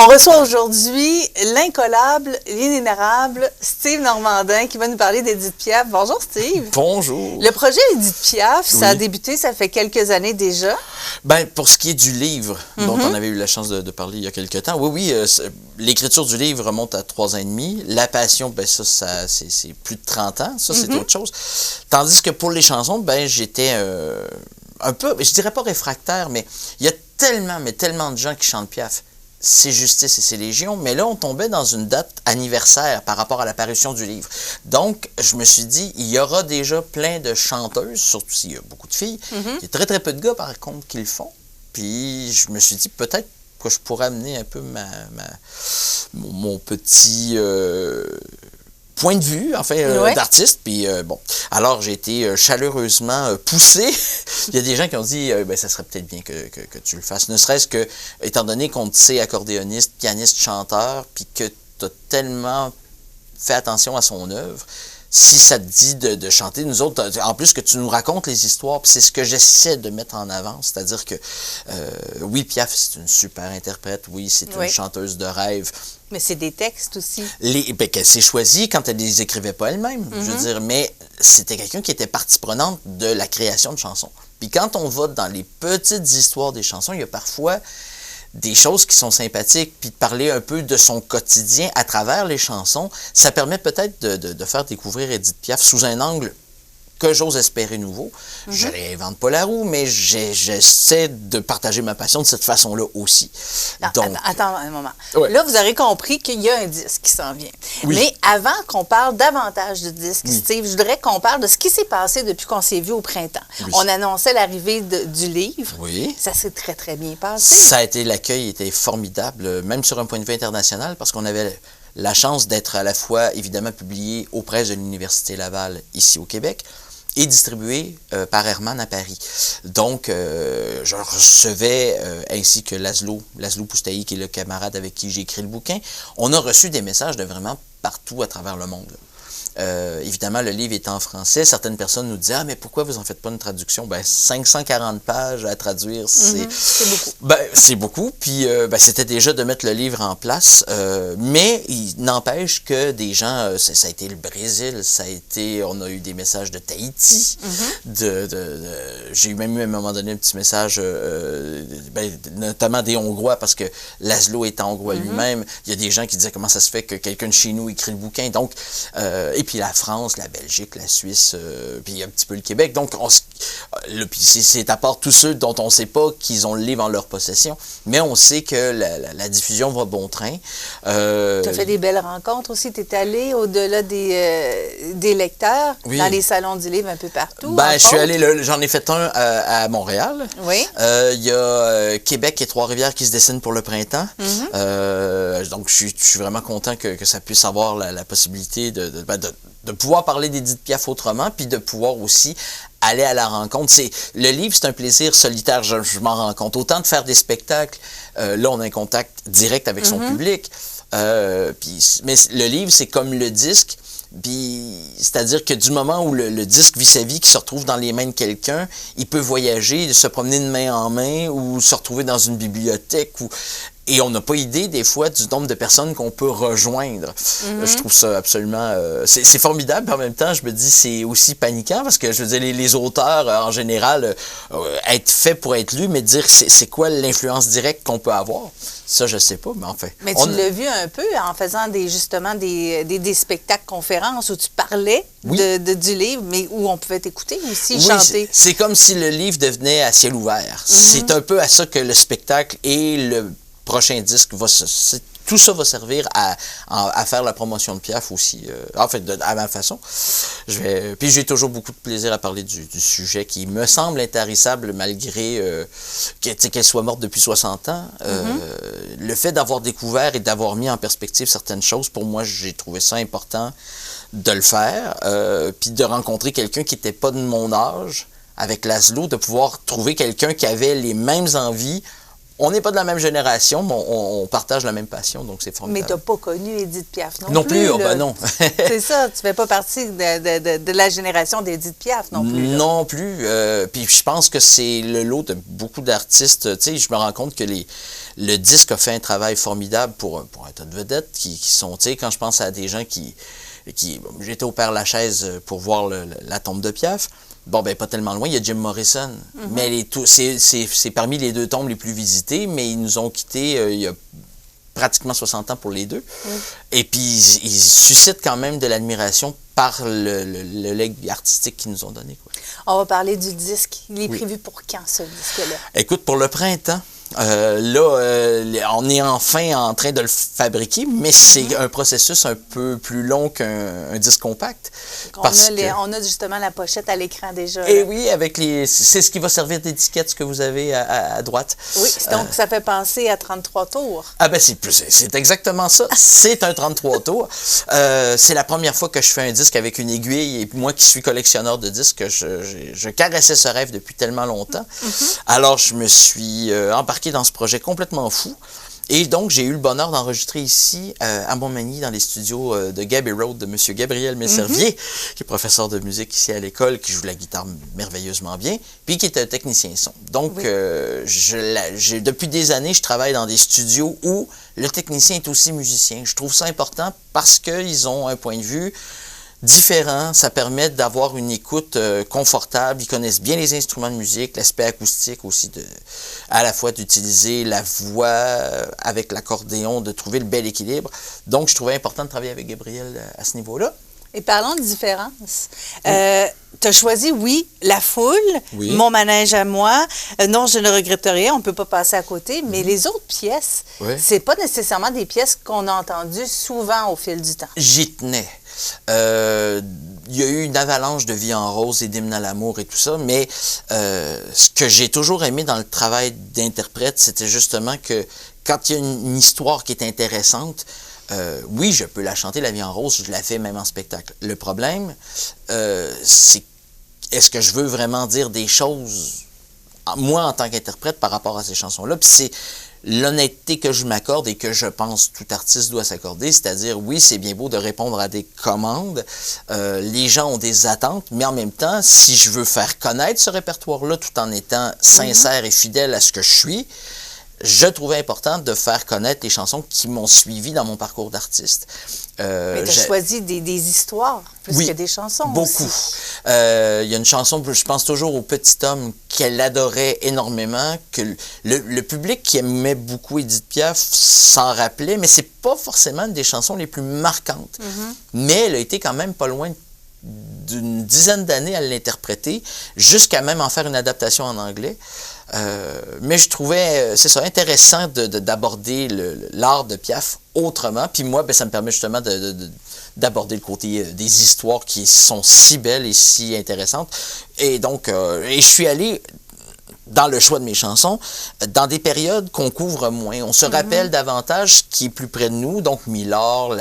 On reçoit aujourd'hui l'incollable, l'inénarrable Steve Normandin qui va nous parler d'Édith Piaf. Bonjour Steve. Bonjour. Le projet Édith Piaf, ça a débuté, ça fait quelques années déjà. Ben, pour ce qui est du livre, dont on avait eu la chance de parler il y a quelques temps, oui, l'écriture du livre remonte à 3 ans et demi. La passion, ben ça c'est plus de 30 ans. Ça, c'est autre chose. Tandis que pour les chansons, ben j'étais un peu, je dirais pas réfractaire, mais il y a tellement de gens qui chantent Piaf. C'est Justice et c'est Légion, mais là, on tombait dans une date anniversaire par rapport à l'apparition du livre. Donc, je me suis dit, il y aura déjà plein de chanteuses, surtout s'il y a beaucoup de filles. Il y a très peu de gars, par contre, qui le font. Puis, je me suis dit, peut-être que je pourrais amener un peu mon petit point de vue, d'artiste. Puis, alors, j'ai été chaleureusement poussé. Il y a des gens qui ont dit, ça serait peut-être bien que tu le fasses. Ne serait-ce que, étant donné qu'on te sait accordéoniste, pianiste, chanteur, puis que tu as tellement fait attention à son œuvre, si ça te dit de chanter, nous autres, en plus que tu nous racontes les histoires, puis c'est ce que j'essaie de mettre en avant, c'est-à-dire que, oui, Piaf, c'est une super interprète, oui, c'est une chanteuse de rêve. Mais c'est des textes aussi. Qu'elle s'est choisie quand elle ne les écrivait pas elle-même, je veux dire, mais c'était quelqu'un qui était partie prenante de la création de chansons. Puis quand on va dans les petites histoires des chansons, il y a parfois des choses qui sont sympathiques, puis de parler un peu de son quotidien à travers les chansons, ça permet peut-être de faire découvrir Édith Piaf sous un angle que j'ose espérer nouveau. Je ne réinvente pas la roue, mais j'essaie de partager ma passion de cette façon-là aussi. Donc, attends un moment. Ouais. Là, vous aurez compris qu'il y a un disque qui s'en vient. Oui. Mais avant qu'on parle davantage du disque, Steve, je voudrais qu'on parle de ce qui s'est passé depuis qu'on s'est vu au printemps. Oui. On annonçait l'arrivée du livre. Oui. Ça s'est très bien passé. Ça a été, l'accueil était formidable, même sur un point de vue international, parce qu'on avait la chance d'être à la fois, évidemment, publié aux presses de l'Université Laval, ici au Québec, et distribué par Hermann à Paris. Donc, je recevais, ainsi que Laszlo Poustaï, qui est le camarade avec qui j'ai écrit le bouquin, on a reçu des messages de vraiment partout à travers le monde. Évidemment, le livre est en français. Certaines personnes nous disent « Ah, mais pourquoi vous n'en faites pas une traduction? » Ben, 540 pages à traduire, c'est beaucoup. C'est beaucoup. Puis, c'était déjà de mettre le livre en place. Mais il n'empêche que des gens, ça a été le Brésil, on a eu des messages de Tahiti. J'ai même eu à un moment donné un petit message, notamment des Hongrois, parce que Laszlo est hongrois lui-même. Il y a des gens qui disaient comment ça se fait que quelqu'un de chez nous écrit le bouquin. Donc, et puis la France, la Belgique, la Suisse, puis un petit peu le Québec. Donc, c'est à part tous ceux dont on ne sait pas qu'ils ont le livre en leur possession, mais on sait que la diffusion va bon train. Tu as fait des belles rencontres aussi. Tu es allé au-delà des lecteurs, dans les salons du livre un peu partout. Ben, je suis allé, j'en ai fait un à Montréal. Oui. Il y a Québec et Trois-Rivières qui se dessinent pour le printemps. Donc, je suis vraiment content que ça puisse avoir la possibilité de pouvoir parler d'Édith Piaf autrement, puis de pouvoir aussi aller à la rencontre. Le livre, c'est un plaisir solitaire, je m'en rends compte. Autant de faire des spectacles, là, on a un contact direct avec son public. Mais le livre, c'est comme le disque. C'est-à-dire que du moment où le disque vit sa vie, qui se retrouve dans les mains de quelqu'un, il peut voyager, se promener de main en main ou se retrouver dans une bibliothèque. Et on n'a pas idée, des fois, du nombre de personnes qu'on peut rejoindre. Je trouve ça absolument... c'est formidable, mais en même temps, je me dis, c'est aussi paniquant, parce que, je veux dire, les auteurs, en général, être faits pour être lus, mais dire c'est quoi l'influence directe qu'on peut avoir, ça, je sais pas, mais enfin... Mais tu l'as vu un peu en faisant justement des spectacles-conférences où tu parlais du livre, mais où on pouvait t'écouter aussi, chanter. C'est comme si le livre devenait à ciel ouvert. C'est un peu à ça que le spectacle et le prochain disque tout ça va servir à faire la promotion de Piaf aussi, à ma façon. Puis j'ai toujours beaucoup de plaisir à parler du sujet qui me semble intarissable malgré qu'elle soit morte depuis 60 ans. Le fait d'avoir découvert et d'avoir mis en perspective certaines choses, pour moi, j'ai trouvé ça important de le faire, puis de rencontrer quelqu'un qui n'était pas de mon âge, avec Laszlo, de pouvoir trouver quelqu'un qui avait les mêmes envies, On n'est pas de la même génération, mais on partage la même passion, donc c'est formidable. Mais tu n'as pas connu Édith Piaf non plus. Oh, ben non. C'est ça, tu ne fais pas partie de la génération d'Édith Piaf non plus. Là. Non plus. Puis je pense que c'est le lot de beaucoup d'artistes. Tu sais, je me rends compte que le disque a fait un travail formidable pour un tas de vedettes qui sont, tu sais, quand je pense à des gens qui j'étais au Père-Lachaise pour voir la tombe de Piaf. Bon, ben pas tellement loin, il y a Jim Morrison. Mais c'est parmi les 2 tombes les plus visitées, mais ils nous ont quittés il y a pratiquement 60 ans pour les 2. Et puis, ils suscitent quand même de l'admiration par le legs artistique qu'ils nous ont donné. Quoi. On va parler du disque. Il est prévu pour quand, ce disque-là? Écoute, pour le printemps. On est enfin en train de le fabriquer, mais c'est un processus un peu plus long qu'un disque compact. On a justement la pochette à l'écran déjà. Et oui, c'est ce qui va servir d'étiquette, ce que vous avez à droite. Oui, donc ça fait penser à 33 tours. Ah ben c'est exactement ça. C'est un 33 tours. C'est la première fois que je fais un disque avec une aiguille, et moi qui suis collectionneur de disques, je caressais ce rêve depuis tellement longtemps. Alors je me suis embarqué dans ce projet complètement fou. Et donc, j'ai eu le bonheur d'enregistrer ici, à Montmagny, dans les studios de Gabby Road, de M. Gabriel Messervier, qui est professeur de musique ici à l'école, qui joue la guitare merveilleusement bien, puis qui est un technicien son. Donc, depuis des années, je travaille dans des studios où le technicien est aussi musicien. Je trouve ça important parce qu'ils ont un point de vue différent, ça permet d'avoir une écoute confortable. Ils connaissent bien les instruments de musique, l'aspect acoustique aussi, à la fois d'utiliser la voix avec l'accordéon, de trouver le bel équilibre. Donc, je trouvais important de travailler avec Gabriel à ce niveau-là. Et parlons de différence. Tu as choisi, La Foule, Mon manège à moi. Non, je ne regrette rien, on ne peut pas passer à côté, mais les autres pièces, c'est pas nécessairement des pièces qu'on a entendues souvent au fil du temps. J'y tenais. Il y a eu une avalanche de Vie en rose et d'Hymne à l'amour et tout ça, mais ce que j'ai toujours aimé dans le travail d'interprète, c'était justement que quand il y a une histoire qui est intéressante, oui, je peux la chanter, La Vie en rose, je la fais même en spectacle. Le problème, c'est est-ce que je veux vraiment dire des choses, moi en tant qu'interprète, par rapport à ces chansons-là, puis c'est l'honnêteté que je m'accorde et que je pense tout artiste doit s'accorder, c'est-à-dire, oui, c'est bien beau de répondre à des commandes, les gens ont des attentes, mais en même temps, si je veux faire connaître ce répertoire-là tout en étant sincère et fidèle à ce que je suis, je trouvais important de faire connaître les chansons qui m'ont suivi dans mon parcours d'artiste. Mais tu as choisi des histoires plus que des chansons. Beaucoup. Il y a une chanson, je pense toujours au Petit Homme, qu'elle adorait énormément, que le public qui aimait beaucoup Édith Piaf s'en rappelait, mais c'est pas forcément une des chansons les plus marquantes. Mais elle a été quand même pas loin d'une dizaine d'années à l'interpréter, jusqu'à même en faire une adaptation en anglais. Mais je trouvais, c'est ça, intéressant d'aborder l'art de Piaf autrement. Puis moi, ça me permet justement d'aborder le côté des histoires qui sont si belles et si intéressantes. Et donc, je suis allé, dans le choix de mes chansons, dans des périodes qu'on couvre moins. On se rappelle davantage ce qui est plus près de nous, donc Milord,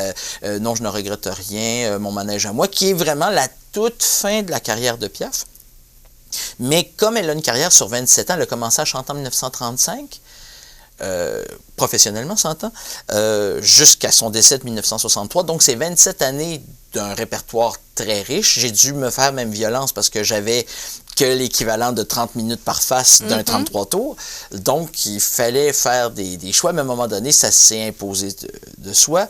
Non, je ne regrette rien, Mon manège à moi, qui est vraiment la toute fin de la carrière de Piaf. Mais comme elle a une carrière sur 27 ans, elle a commencé à chanter en 1935, professionnellement, s'entend, jusqu'à son décès de 1963. Donc, c'est 27 années d'un répertoire très riche. J'ai dû me faire même violence parce que j'avais que l'équivalent de 30 minutes par face d'un 33 tours. Donc, il fallait faire des choix, mais à un moment donné, ça s'est imposé de soi.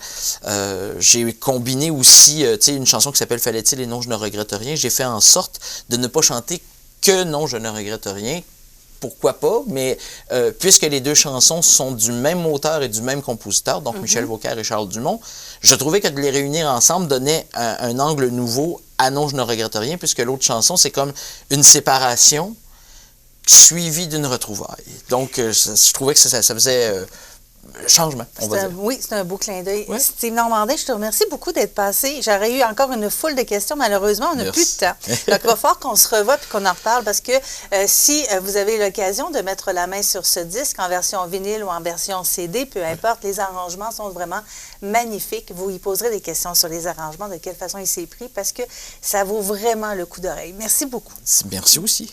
J'ai combiné aussi, une chanson qui s'appelle « Fallait-il et non, je ne regrette rien ». J'ai fait en sorte de ne pas chanter que « Non, je ne regrette rien ». Pourquoi pas, mais puisque les deux chansons sont du même auteur et du même compositeur, donc Michel Beaucaire et Charles Dumont, je trouvais que de les réunir ensemble donnait un angle nouveau à Non, je ne regrette rien, puisque l'autre chanson, c'est comme une séparation suivie d'une retrouvaille. Donc, je trouvais que ça faisait changement, on va dire. Oui, c'est un beau clin d'œil. Ouais. Steve Normandin, je te remercie beaucoup d'être passé. J'aurais eu encore une foule de questions. Malheureusement, on n'a plus de temps. Donc, il va falloir qu'on se revoie et qu'on en reparle parce que si vous avez l'occasion de mettre la main sur ce disque en version vinyle ou en version CD, peu importe, les arrangements sont vraiment magnifiques. Vous y poserez des questions sur les arrangements, de quelle façon il s'est pris parce que ça vaut vraiment le coup d'oreille. Merci beaucoup. Merci aussi.